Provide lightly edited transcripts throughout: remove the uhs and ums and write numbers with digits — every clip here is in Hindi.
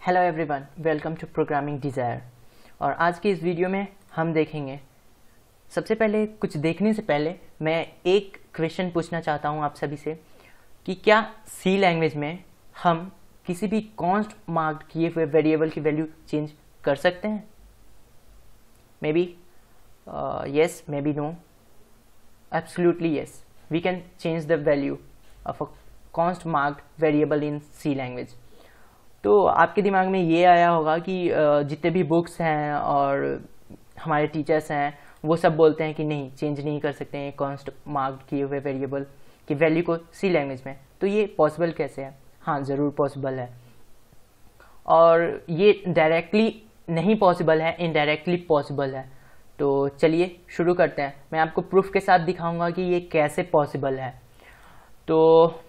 Hello everyone, welcome to programming desire. और आज के इस वीडियो में हम देखेंगे, सबसे पहले कुछ देखने से पहले मैं एक क्वेश्चन पूछना चाहता हूं आप सभी से कि क्या सी लैंग्वेज में हम किसी भी कॉन्स्ट मार्क किए हुए वेरिएबल की वैल्यू चेंज कर सकते हैं? May be yes, maybe no. Absolutely yes, we can change the value of a const marked variable in C language. तो आपके दिमाग में ये आया होगा कि जितने भी बुक्स हैं और हमारे टीचर्स हैं वो सब बोलते हैं कि नहीं, चेंज नहीं कर सकते हैं कॉन्स्ट मार्क्ड किए हुए वेरिएबल की वैल्यू को सी लैंग्वेज में। तो ये पॉसिबल कैसे है? हाँ, ज़रूर पॉसिबल है। और ये डायरेक्टली नहीं पॉसिबल है, इनडायरेक्टली पॉसिबल है। तो चलिए शुरू करते हैं। मैं आपको प्रूफ के साथ दिखाऊंगा कि ये कैसे पॉसिबल है। तो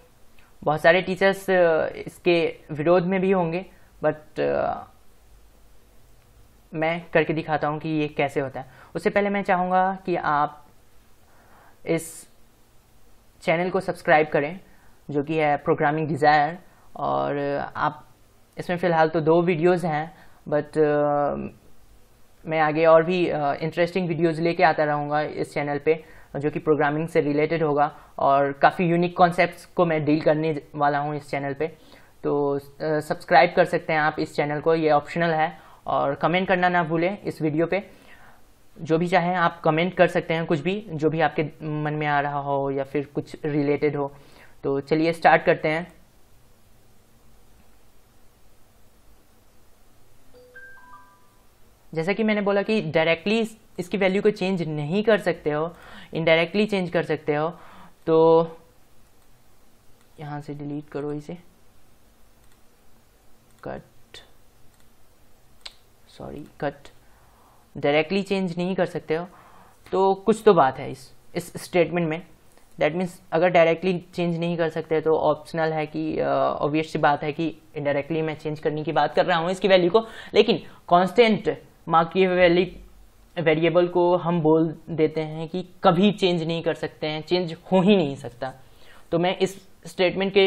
बहुत सारे टीचर्स इसके विरोध में भी होंगे, बट मैं करके दिखाता हूँ कि ये कैसे होता है। उससे पहले मैं चाहूँगा कि आप इस चैनल को सब्सक्राइब करें, जो कि है प्रोग्रामिंग डिज़ायर। और आप इसमें फ़िलहाल तो 2 वीडियोज़ हैं, बट मैं आगे और भी इंटरेस्टिंग वीडियोज़ लेके आता रहूँगा इस चैनल पे, जो कि प्रोग्रामिंग से रिलेटेड होगा और काफ़ी यूनिक कॉन्सेप्ट्स को मैं डील करने वाला हूँ इस चैनल पे। तो सब्सक्राइब कर सकते हैं आप इस चैनल को, ये ऑप्शनल है। और कमेंट करना ना भूलें इस वीडियो पे, जो भी चाहें आप कमेंट कर सकते हैं, कुछ भी जो भी आपके मन में आ रहा हो या फिर कुछ रिलेटेड हो। तो चलिए स्टार्ट करते हैं। जैसा कि मैंने बोला कि डायरेक्टली इसकी वैल्यू को चेंज नहीं कर सकते हो, इनडायरेक्टली चेंज कर सकते हो। तो यहाँ से डिलीट करो इसे, कट डायरेक्टली चेंज नहीं कर सकते हो। तो कुछ तो बात है इस स्टेटमेंट में। दैट मीन्स अगर डायरेक्टली चेंज नहीं कर सकते तो ऑप्शनल है कि ऑब्वियस सी बात है कि इनडायरेक्टली मैं चेंज करने की बात कर रहा हूँ इसकी वैल्यू को। लेकिन कांस्टेंट मार्क किए हुए वेरिएबल को हम बोल देते हैं कि कभी चेंज नहीं कर सकते हैं, चेंज हो ही नहीं सकता। तो मैं इस स्टेटमेंट के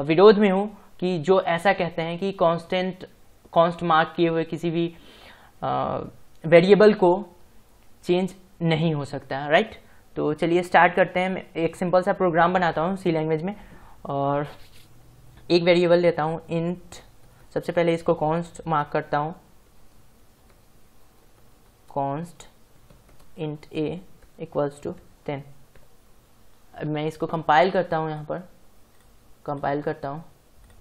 विरोध में हूँ कि जो ऐसा कहते हैं कि कॉन्स्ट मार्क किए हुए किसी भी वेरिएबल को चेंज नहीं हो सकता, राइट। तो चलिए स्टार्ट करते हैं। मैं एक सिंपल सा प्रोग्राम बनाता हूँ सी लैंग्वेज में और एक वेरिएबल लेता हूँ इंट। सबसे पहले इसको कॉन्स्ट मार्क करता हूँ, const int a equals to 10। अब मैं इसको कंपाइल करता हूँ, यहाँ पर कंपाइल करता हूँ।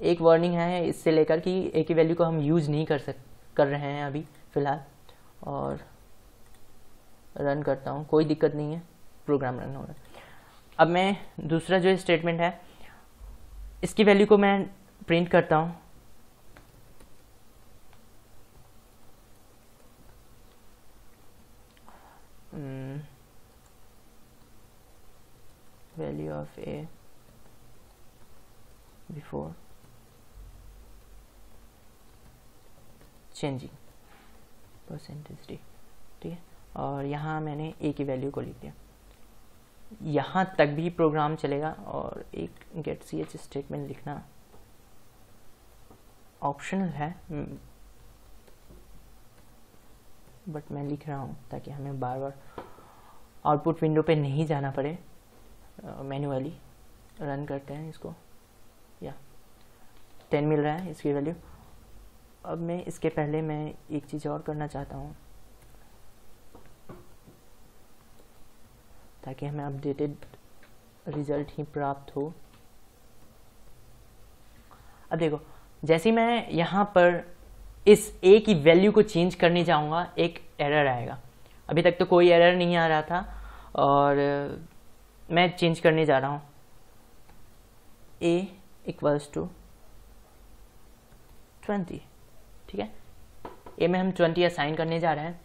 एक वार्निंग है इससे लेकर कि a की वैल्यू को हम यूज़ नहीं कर रहे हैं अभी फ़िलहाल। और रन करता हूँ, कोई दिक्कत नहीं है, प्रोग्राम रन हो रहा है। अब मैं दूसरा जो स्टेटमेंट है इसकी वैल्यू को मैं प्रिंट करता हूँ। value of a before changing percentage d, ठीक है। और यहाँ मैंने a की वैल्यू को लिख दिया। यहाँ तक भी प्रोग्राम चलेगा। और एक गेट ch स्टेटमेंट लिखना ऑप्शनल है, बट मैं लिख रहा हूँ ताकि हमें बार बार आउटपुट विंडो पे नहीं जाना पड़े। मैन्युअली रन करते हैं इसको। या 10 मिल रहा है इसकी वैल्यू। अब मैं इसके पहले मैं एक चीज़ और करना चाहता हूँ ताकि हमें अपडेटेड रिजल्ट ही प्राप्त हो। अब देखो, जैसे ही मैं यहाँ पर इस a की वैल्यू को चेंज करने जाऊँगा एक एरर आएगा। अभी तक तो कोई एरर नहीं आ रहा था और मैं चेंज करने जा रहा हूँ a इक्वल्स टू 20, ठीक है। a में हम 20 असाइन करने जा रहे हैं।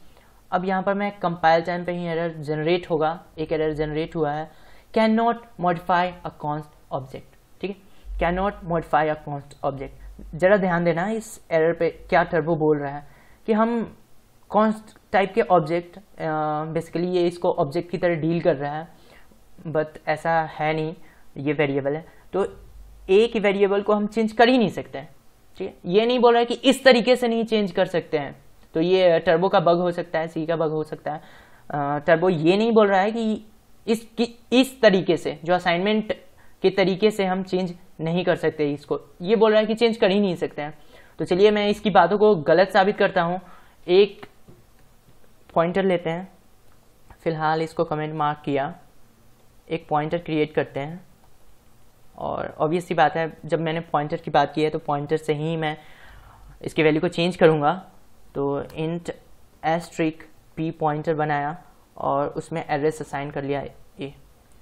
अब यहाँ पर मैं कंपाइल टाइम पे ही एरर जनरेट होगा, एक एरर जनरेट हुआ है, can not modify a const object, ठीक है। Can not modify a const object. ज़रा ध्यान देना इस एरर पे क्या टर्बो बोल रहा है कि हम कॉन्स्ट टाइप के ऑब्जेक्ट, बेसिकली ये इसको ऑब्जेक्ट की तरह डील कर रहा है, बट ऐसा है नहीं, ये वेरिएबल है। तो a की वेरिएबल को हम चेंज कर ही नहीं सकते हैं, ठीक है, ये नहीं बोल रहा है कि इस तरीके से नहीं चेंज कर सकते हैं, तो ये टर्बो का बग हो सकता है, सी का बग हो सकता है। टर्बो ये नहीं बोल रहा है कि इस तरीके से, जो असाइनमेंट के तरीके से हम चेंज नहीं कर सकते इसको, ये बोल रहा है कि चेंज कर ही नहीं सकते हैं। तो चलिए मैं इसकी बातों को गलत साबित करता हूँ। एक पॉइंटर लेते हैं, फिलहाल इसको कमेंट मार्क किया, एक पॉइंटर क्रिएट करते हैं, और ऑब्वियस सी बात है जब मैंने पॉइंटर की बात की है तो पॉइंटर से ही मैं इसकी वैल्यू को चेंज करूँगा। तो इंट एस्ट्रिक पी पॉइंटर बनाया और उसमें एड्रेस असाइन कर लिया ए।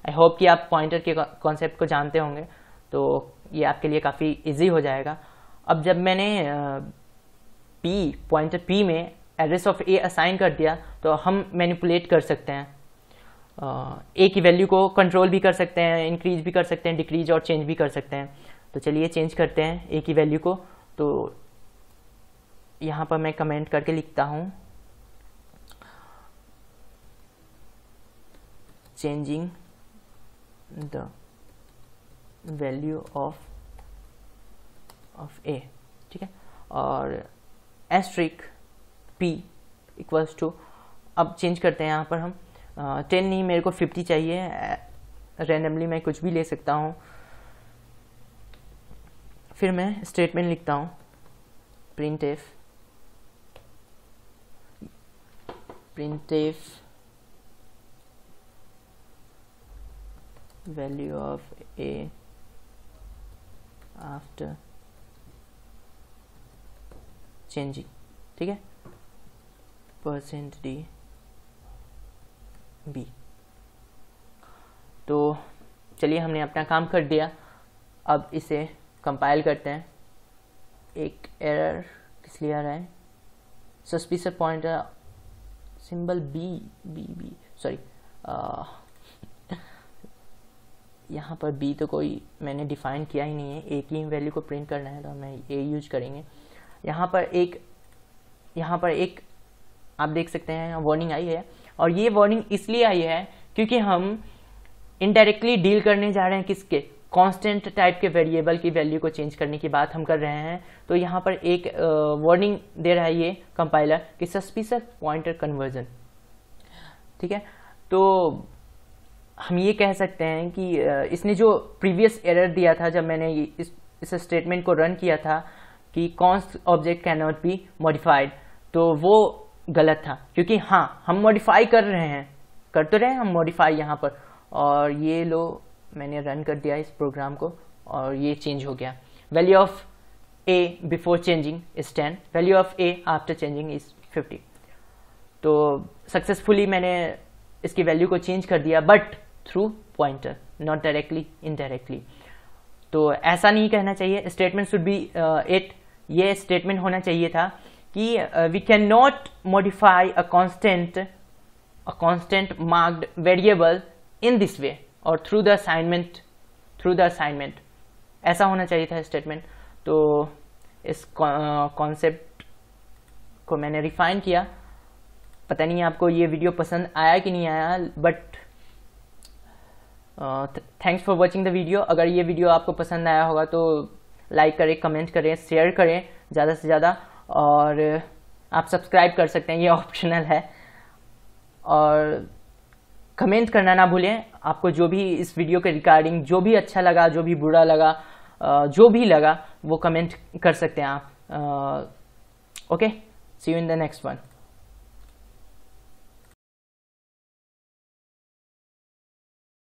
आई होप कि आप पॉइंटर के कॉन्सेप्ट को जानते होंगे, तो ये आपके लिए काफ़ी इजी हो जाएगा। अब जब मैंने पॉइंटर पी में एड्रेस ऑफ ए असाइन कर दिया तो हम मैनिपुलेट कर सकते हैं, ए की वैल्यू को कंट्रोल भी कर सकते हैं, इंक्रीज भी कर सकते हैं, डिक्रीज और चेंज भी कर सकते हैं। तो चलिए चेंज करते हैं ए की वैल्यू को। तो यहाँ पर मैं कमेंट करके लिखता हूँ, चेंजिंग द वैल्यू ऑफ ए, ठीक है, और एस्ट्रिक पी इक्वल्स टू, अब चेंज करते हैं यहाँ पर हम 10 नहीं, मेरे को 50 चाहिए, रैंडमली मैं कुछ भी ले सकता हूँ। फिर मैं स्टेटमेंट लिखता हूँ, printf value of A after changing, ठीक है, %d b। तो चलिए हमने अपना काम कर दिया, अब इसे कंपाइल करते हैं। एक एरर किस लिए आ रहा है, suspicious pointer symbol B sorry, यहाँ पर बी तो कोई मैंने डिफाइन किया ही नहीं है, ए की वैल्यू को प्रिंट करना है तो हमें ए यूज करेंगे। यहाँ पर एक आप देख सकते हैं वार्निंग आई है, और ये वार्निंग इसलिए आई है क्योंकि हम इनडायरेक्टली डील करने जा रहे हैं किसके, कांस्टेंट टाइप के वेरिएबल की वैल्यू को चेंज करने की बात हम कर रहे हैं। तो यहाँ पर एक वार्निंग दे रहा है ये कंपाइलर कि सस्पिशियस पॉइंटर कन्वर्जन, ठीक है। तो हम ये कह सकते हैं कि इसने जो प्रीवियस एरर दिया था जब मैंने इस स्टेटमेंट को रन किया था कि const object can not be modified, तो वो गलत था, क्योंकि हाँ हम मॉडिफाई कर रहे हैं, कर तो रहे हैं हम मॉडिफाई यहाँ पर, और ये लो मैंने रन कर दिया इस प्रोग्राम को और ये चेंज हो गया। Value of A before changing is 10, value of A after changing is 50। तो सक्सेसफुली मैंने इसकी वैल्यू को चेंज कर दिया, but through pointer, not directly, indirectly. तो ऐसा नहीं कहना चाहिए, स्टेटमेंट शुड बी इट, ये स्टेटमेंट होना चाहिए था कि we can not modify a constant marked variable in this way और थ्रू द असाइनमेंट, ऐसा होना चाहिए था स्टेटमेंट। तो इस कॉन्सेप्ट को मैंने रिफाइन किया। पता नहीं आपको ये वीडियो पसंद आया कि नहीं आया, but thanks for watching the video. अगर ये वीडियो आपको पसंद आया होगा तो लाइक करें, कमेंट करें, शेयर करें ज़्यादा से ज़्यादा, और आप सब्सक्राइब कर सकते हैं, ये ऑप्शनल है। और कमेंट करना ना भूलें, आपको जो भी इस वीडियो के रिगार्डिंग जो भी अच्छा लगा, जो भी बुरा लगा, जो भी लगा वो कमेंट कर सकते हैं आप। Okay, see you in the next one.